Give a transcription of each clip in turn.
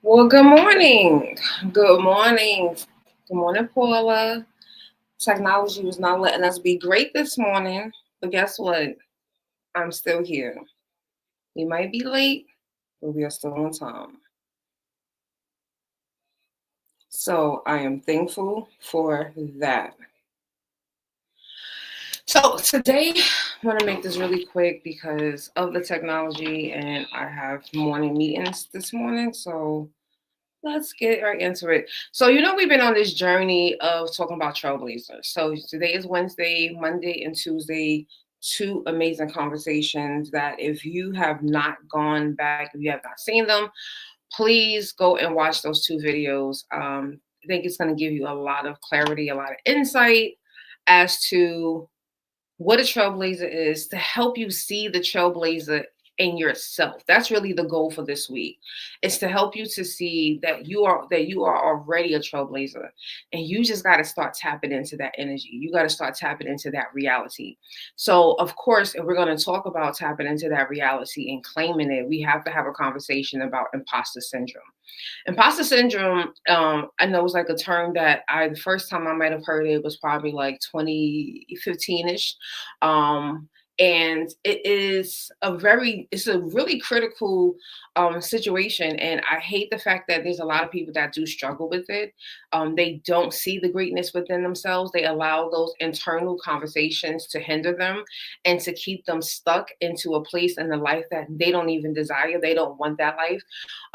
Well, good morning. Good morning. Good morning, Paula. Technology was not letting us be great this morning, but guess what? I'm still here. We might be late, but we are still on time. So I am thankful for that. So today, I'm going to make this really quick because of the technology, and I have morning meetings this morning. So let's get right into it. So, we've been on this journey of talking about trailblazers. So, today is Wednesday, Monday, and Tuesday. Two amazing conversations that if you have not gone back, if you have not seen them, please go and watch those two videos. I think it's going to give you a lot of clarity, a lot of insight as to what a trailblazer is to help you see the trailblazer in yourself. That's really the goal for this week. Is to help you to see that you are already a trailblazer, and you just got to start tapping into that energy. You got to start tapping into that reality. So, of course, if we're going to talk about tapping into that reality and claiming it, we have to have a conversation about imposter syndrome. Imposter syndrome, I know, was like a term that the first time I might have heard it was probably like 2015-ish. And it's a really critical situation. And I hate the fact that there's a lot of people that do struggle with it. They don't see the greatness within themselves. They allow those internal conversations to hinder them and to keep them stuck into a place in the life that they don't even desire. They don't want that life,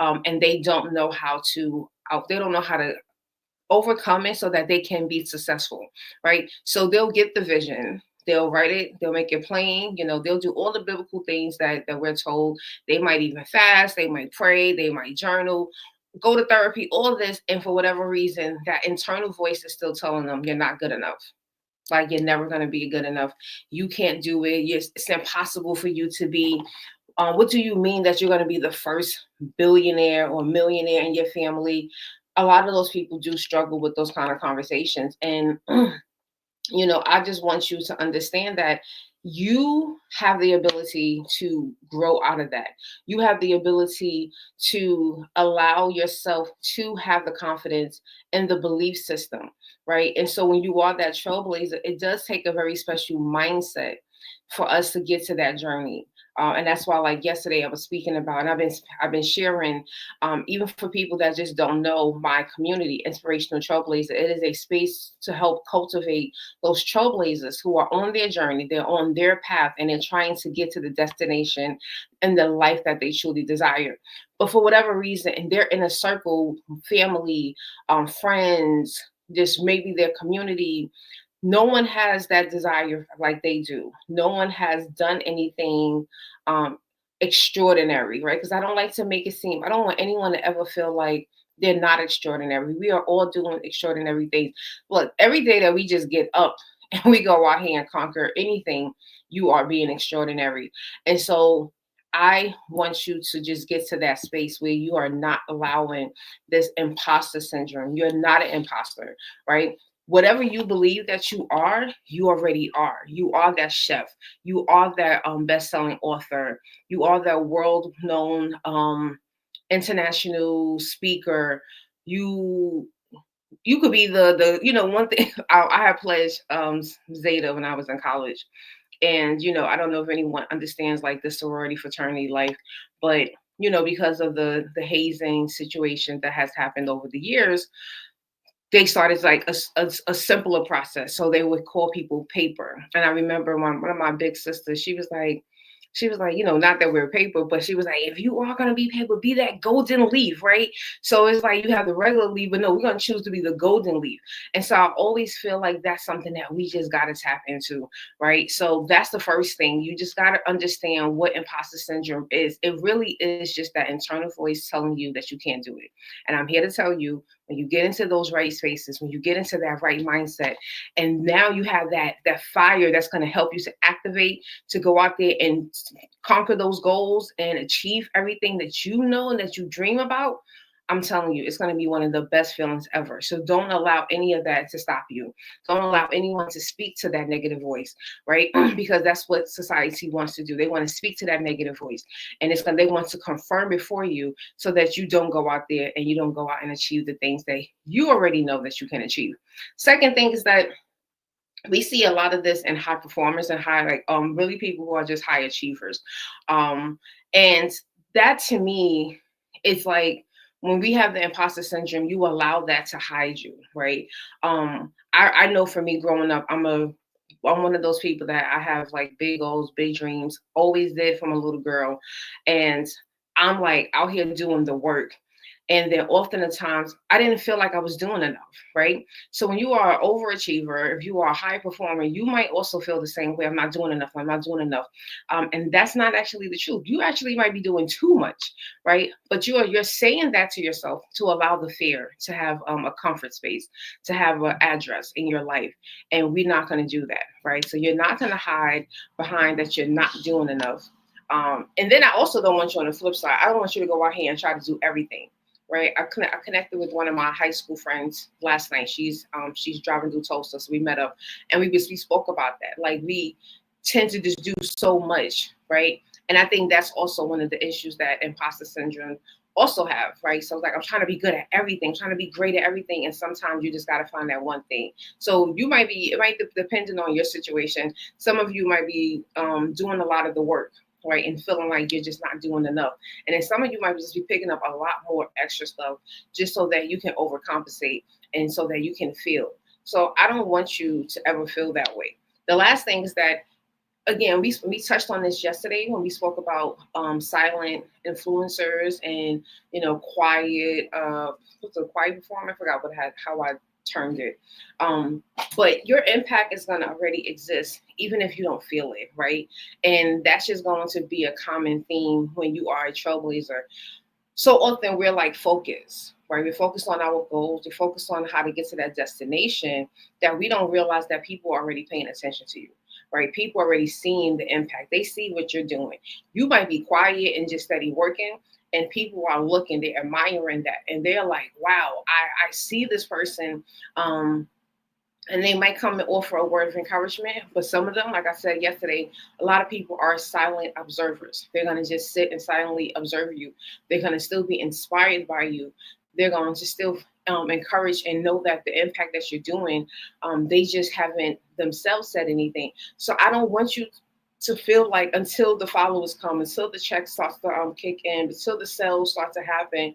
and they don't know how to they don't know how to overcome it so that they can be successful, right? So they'll get the vision, they'll write it, they'll make it plain, they'll do all the biblical things that we're told. They might even fast, they might pray, they might journal, go to therapy, all of this, and for whatever reason that internal voice is still telling them you're not good enough. Like, you're never going to be good enough. You can't do it. It's impossible for you to be. What do you mean that you're going to be the first billionaire or millionaire in your family? A lot of those people do struggle with those kind of conversations. And I just want you to understand that you have the ability to grow out of that. You have the ability to allow yourself to have the confidence in the belief system, right? And so when you are that trailblazer, it does take a very special mindset for us to get to that journey. And that's why, like yesterday, I was speaking about, and I've been sharing, even for people that just don't know my community, Inspirational Trailblazer. It is a space to help cultivate those trailblazers who are on their journey, they're on their path, and they're trying to get to the destination and the life that they truly desire. But for whatever reason, and they're in a circle, family, friends, just maybe their community, no one has that desire like they do. No one has done anything um, extraordinary, right? Because I don't like to make it seem, I don't want anyone to ever feel like they're not extraordinary. We are all doing extraordinary things. Look, every day that we just get up and we go out here and conquer anything, you are being extraordinary. And so I want you to just get to that space where you are not allowing this imposter syndrome. You're not an imposter, right? Whatever you believe that you already are. You are that chef. You are that best-selling author. You are that world-known international speaker. You you could be the one thing. I had pledged Zeta when I was in college, and I don't know if anyone understands like the sorority fraternity life, but because of the hazing situation that has happened over the years, they started like a simpler process. So they would call people paper. And I remember one of my big sisters, she was like, not that we're paper, but she was like, if you are gonna be paper, be that golden leaf, right? So it's like you have the regular leaf, but no, we're gonna choose to be the golden leaf. And so I always feel like that's something that we just gotta tap into, right? So that's the first thing. You just gotta understand what imposter syndrome is. It really is just that internal voice telling you that you can't do it. And I'm here to tell you, when you get into those right spaces, when you get into that right mindset, and now you have that fire that's going to help you to activate, to go out there and conquer those goals and achieve everything that you know and that you dream about. I'm telling you, it's going to be one of the best feelings ever. So don't allow any of that to stop you. Don't allow anyone to speak to that negative voice, right? Because that's what society wants to do. They want to speak to that negative voice, and they want to confirm it for you so that you don't go out there and you don't go out and achieve the things that you already know that you can achieve. Second thing is that we see a lot of this in high performers and really people who are just high achievers, and that to me is like when we have the imposter syndrome, you allow that to hide you, right? I know for me growing up, I'm one of those people that I have like big goals, big dreams, always did from a little girl, and I'm like out here doing the work. And then often the times I didn't feel like I was doing enough, right? So when you are an overachiever, if you are a high performer, you might also feel the same way. I'm not doing enough. I'm not doing enough. And that's not actually the truth. You actually might be doing too much, right? But you're saying that to yourself to allow the fear to have a comfort space, to have an address in your life. And we're not going to do that, right? So you're not going to hide behind that you're not doing enough. And then I also don't want you on the flip side. I don't want you to go out here and try to do everything, right? I connected with one of my high school friends last night. She's driving through Tulsa, so we met up and we spoke about that. Like we tend to just do so much, right? And I think that's also one of the issues that imposter syndrome also have, right? So like I'm trying to be good at everything, trying to be great at everything, and sometimes you just got to find that one thing. So it might depending on your situation. Some of you might be doing a lot of the work, right, and feeling like you're just not doing enough. And then some of you might just be picking up a lot more extra stuff just so that you can overcompensate and so that you can feel. So I don't want you to ever feel that way. The last thing is that, again, we touched on this yesterday when we spoke about silent influencers and quiet what's a quiet performer. I forgot how I termed it. But your impact is going to already exist even if you don't feel it, right? And that's just going to be a common theme when you are a trailblazer. So often we're like focused, right? We're focused on our goals. We're focused on how to get to that destination that we don't realize that people are already paying attention to you, right? People are already seeing the impact. They see what you're doing. You might be quiet and just steady working, and people are looking, they're admiring that. And they're like, wow, I see this person. And they might come and offer a word of encouragement, but some of them, like I said yesterday, a lot of people are silent observers. They're going to just sit and silently observe you. They're going to still be inspired by you. They're going to still encourage and know that the impact that you're doing, they just haven't themselves said anything. So I don't want you to feel like until the followers come, until the check starts to kick in, until the sales start to happen,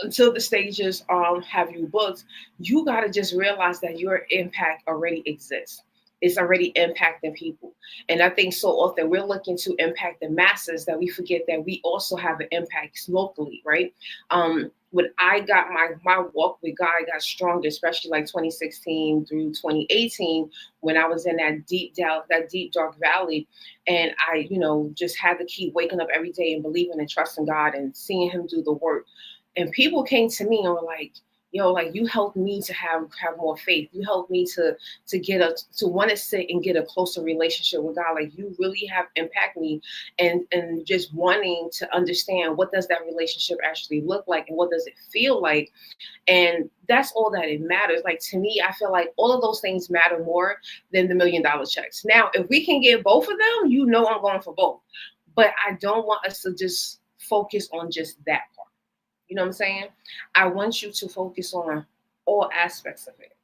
until the stages have you booked, you got to just realize that your impact already exists. It's already impacting people. And I think so often we're looking to impact the masses that we forget that we also have an impact locally, right? When I got my walk with God got stronger, especially like 2016 through 2018, when I was in that deep dark valley, and I, just had to keep waking up every day and believing and trusting God and seeing Him do the work. And people came to me and were like, like you helped me to have more faith. You helped me to want to sit and get a closer relationship with God. Like you really have impacted me, and just wanting to understand what does that relationship actually look like and what does it feel like. And that's all that it matters. Like to me, I feel like all of those things matter more than the $1 million checks. Now, if we can get both of them, I'm going for both. But I don't want us to just focus on just that part. You know what I'm saying? I want you to focus on all aspects of it.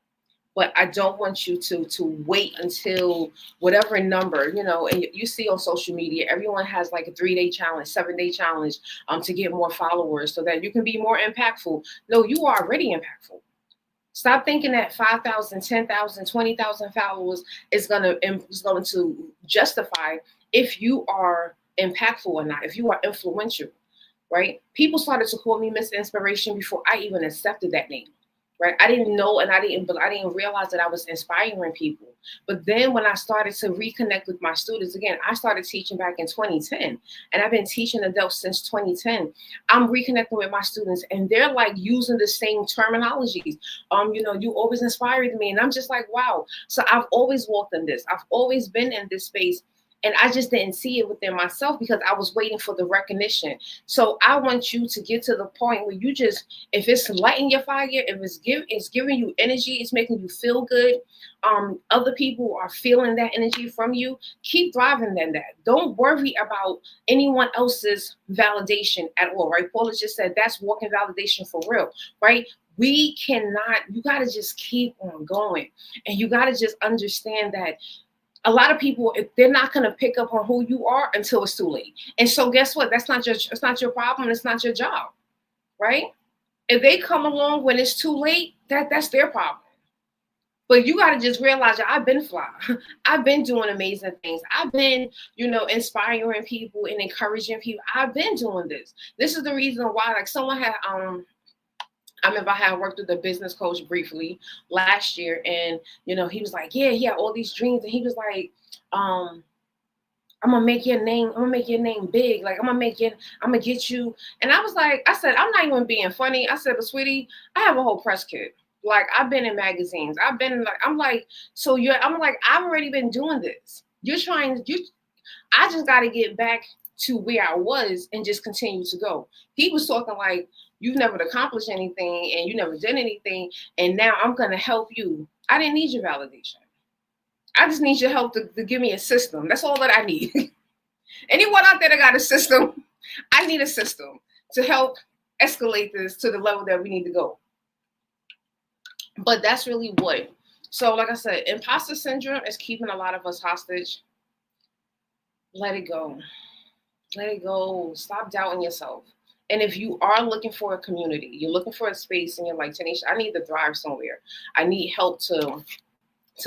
But I don't want you to wait until whatever number, and you see on social media, everyone has like a 3-day challenge, 7-day challenge to get more followers so that you can be more impactful. No, you are already impactful. Stop thinking that 5,000, 10,000, 20,000 followers is going to justify if you are impactful or not, if you are influential. Right? People started to call me Miss Inspiration before I even accepted that name. Right? I didn't know, and I didn't realize that I was inspiring people. But then when I started to reconnect with my students again, I started teaching back in 2010, and I've been teaching adults since 2010. I'm reconnecting with my students, and they're like using the same terminologies. You always inspired me, and I'm just like, wow. So I've always walked in this. I've always been in this space. And I just didn't see it within myself because I was waiting for the recognition. So I want you to get to the point where you just, if it's lighting your fire, if it's giving you energy, it's making you feel good. Other people are feeling that energy from you. Keep thriving in that. Don't worry about anyone else's validation at all, right? Paula just said that's walking validation for real, right? We cannot, you got to just keep on going. And you got to just understand that a lot of people, if they're not going to pick up on who you are until it's too late. And so guess what? It's not your problem. It's not your job, right? If they come along when it's too late, that's their problem. But you got to just realize that I've been fly. I've been doing amazing things. I've been, inspiring people and encouraging people. I've been doing this. This is the reason why, like someone had, I remember I had worked with a business coach briefly last year, and he was like, "Yeah, he had all these dreams," and he was like, "I'm gonna make your name. I'm gonna make your name big. Like I'm gonna get you." And I said, "I'm not even being funny." I said, "But sweetie, I have a whole press kit. Like I've been in magazines. I've been like, I'm like, so you're. I'm like, I've already been doing this. You're trying. I just got to get back to where I was and just continue to go." He was talking like, "You've never accomplished anything and you never did anything, and now I'm going to help you." I didn't need your validation. I just need your help to give me a system. That's all that I need. Anyone out there that got a system, I need a system to help escalate this to the level that we need to go. But that's really what. So like I said, imposter syndrome is keeping a lot of us hostage. Let it go. Let it go. Stop doubting yourself. And if you are looking for a community, you're looking for a space and you're like, Tanisha, I need to thrive somewhere. I need help to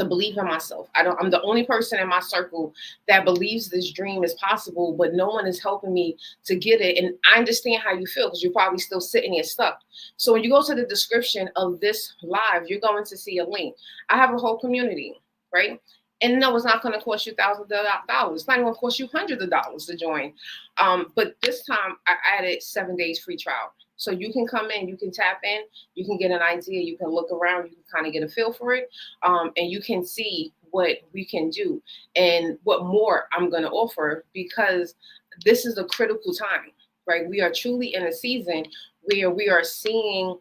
believe in myself. I'm the only person in my circle that believes this dream is possible, but no one is helping me to get it. And I understand how you feel because you're probably still sitting there stuck. So when you go to the description of this live, you're going to see a link. I have a whole community, right? And no, it's not going to cost you thousands of dollars. It's not even going to cost you hundreds of dollars to join. But this time I added 7 days free trial. So you can come in, you can tap in, you can get an idea, you can look around, you can kind of get a feel for it, and you can see what we can do and what more I'm going to offer, because this is a critical time, right? We are truly in a season where we are seeing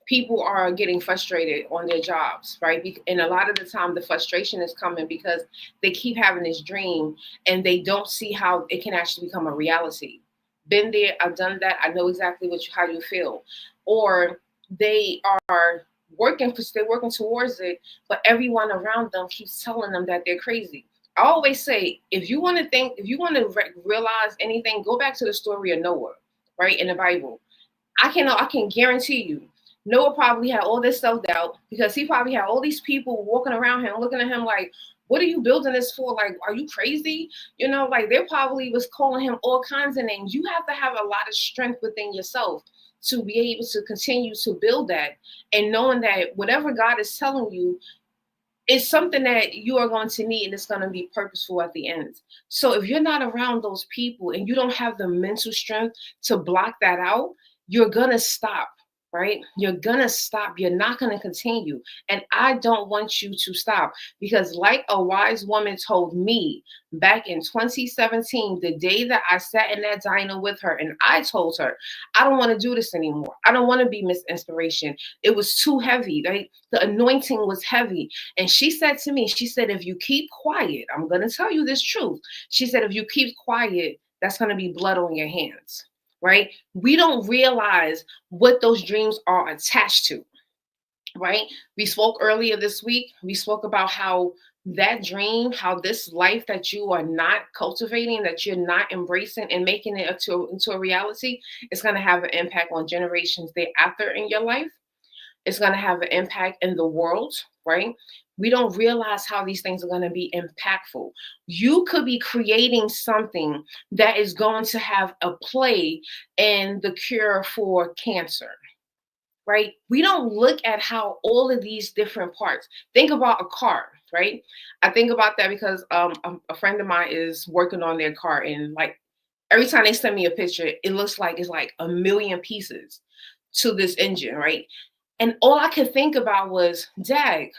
people are getting frustrated on their jobs, right? And a lot of the time the frustration is coming because they keep having this dream and they don't see how it can actually become a reality. Been there, I've done that. I know exactly how you feel. Or they are they're working towards it, but everyone around them keeps telling them that they're crazy. I always say, if you want to realize anything, go back to the story of Noah, right, in the Bible. I can guarantee you, Noah probably had all this self-doubt because he probably had all these people walking around him, looking at him like, "What are you building this for? Like, are you crazy?" Like they probably was calling him all kinds of names. You have to have a lot of strength within yourself to be able to continue to build that, and knowing that whatever God is telling you, it's something that you are going to need and it's going to be purposeful at the end. So if you're not around those people and you don't have the mental strength to block that out, you're going to stop, right? You're going to stop. You're not going to continue. And I don't want you to stop, because like a wise woman told me back in 2017, the day that I sat in that diner with her, and I told her, I don't want to do this anymore. I don't want to be Miss Inspiration. It was too heavy, right? The anointing was heavy. And she said to me, she said, if you keep quiet, I'm going to tell you this truth. She said, if you keep quiet, that's going to be blood on your hands, right? We don't realize what those dreams are attached to, right? We spoke earlier this week. We spoke about how that dream, how this life that you are not cultivating, that you're not embracing and making it into a reality, is going to have an impact on generations thereafter in your life. It's going to have an impact in the world, right? We don't realize how these things are going to be impactful. You could be creating something that is going to have a play in the cure for cancer, right? We don't look at how all of these different parts. Think about a car, right? I think about that because a friend of mine is working on their car, and like every time they send me a picture, it looks like it's like a million pieces to this engine, right? And all I could think about was, dag,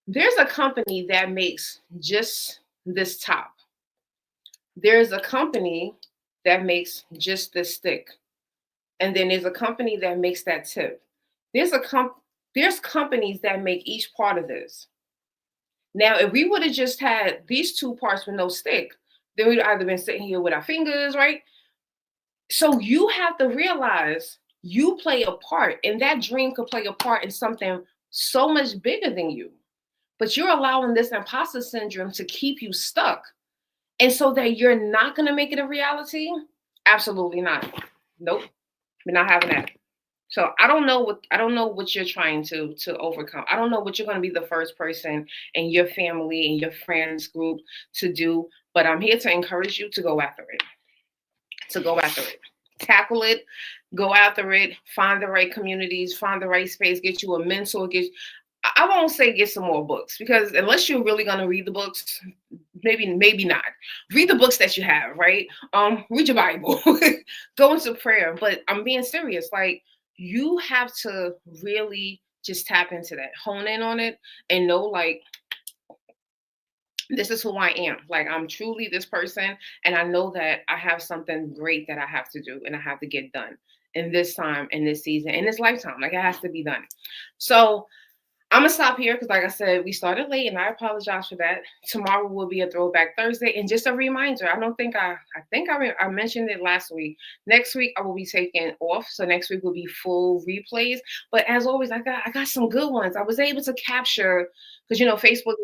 There's a company that makes just this top. There's a company that makes just this stick. And then there's a company that makes that tip. There's a there's companies that make each part of this. Now, if we would have just had these two parts with no stick, then we'd either been sitting here with our fingers, right? So you have to realize you play a part, and that dream could play a part in something so much bigger than you. But you're allowing this imposter syndrome to keep you stuck. And so that you're not going to make it a reality? Absolutely not. Nope. We're not having that. So I don't know what you're trying to overcome. I don't know what you're going to be the first person in your family and your friends group to do, but I'm here to encourage you to go after it. To go after it. Tackle it, go after it, find the right communities, find the right space, get you a mentor, I won't say get some more books, because unless you're really going to read the books, maybe not. Read the books that you have, right? Read your Bible. Go into prayer. But I'm being serious. Like, you have to really just tap into that, hone in on it, and know, like, this is who I am. Like, I'm truly this person, and I know that I have something great that I have to do and I have to get done in this time, in this season, in this lifetime. Like, it has to be done. So I'm gonna stop here because, like I said, we started late, and I apologize for that. Tomorrow will be a Throwback Thursday, and just a reminder. I mentioned it last week. Next week I will be taking off, so next week will be full replays. But as always, I got some good ones. I was able to capture, because Facebook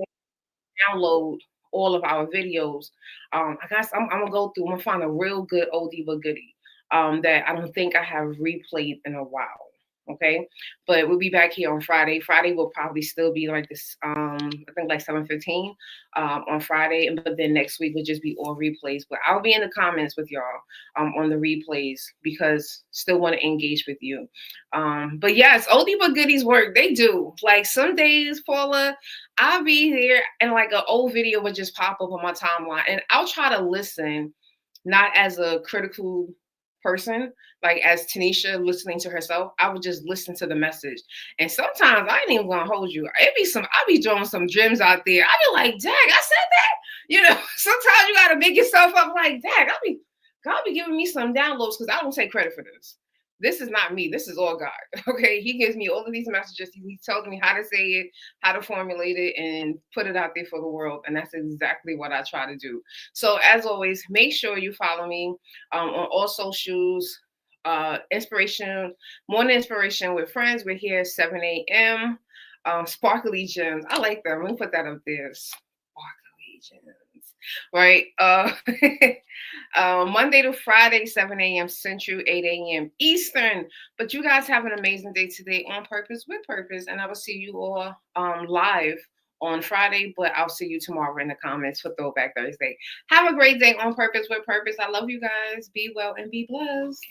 download all of our videos. I'm gonna go through. I'm gonna find a real good oldie but goodie that I don't think I have replayed in a while. Okay, but we'll be back here on Friday. Friday will probably still be like this. I think like 7:15 on Friday, but then next week will just be all replays. But I'll be in the comments with y'all on the replays, because still want to engage with you. But yes, oldie but goodies work. They do. Like, some days, Paula, I'll be there and like an old video would just pop up on my timeline, and I'll try to listen, not as a critical person, like as Tanisha listening to herself. I would just listen to the message. And sometimes I ain't even gonna hold you. I'll be throwing some gems out there. I'll be like, dang, I said that. Sometimes you gotta make yourself up like, dang, God be giving me some downloads, because I don't take credit for this. This is not me. This is all God. Okay. He gives me all of these messages. He tells me how to say it, how to formulate it, and put it out there for the world. And that's exactly what I try to do. So, as always, make sure you follow me on all socials. Morning inspiration with friends. We're here 7 a.m. Sparkly gems. I like them. Let me put that up there. Sparkly gems. Right. Monday to Friday, 7 a.m. Central, 8 a.m. Eastern. But you guys have an amazing day today, on purpose, with purpose. And I will see you all live on Friday, but I'll see you tomorrow in the comments for Throwback Thursday. Have a great day, on purpose, with purpose. I love you guys. Be well and be blessed.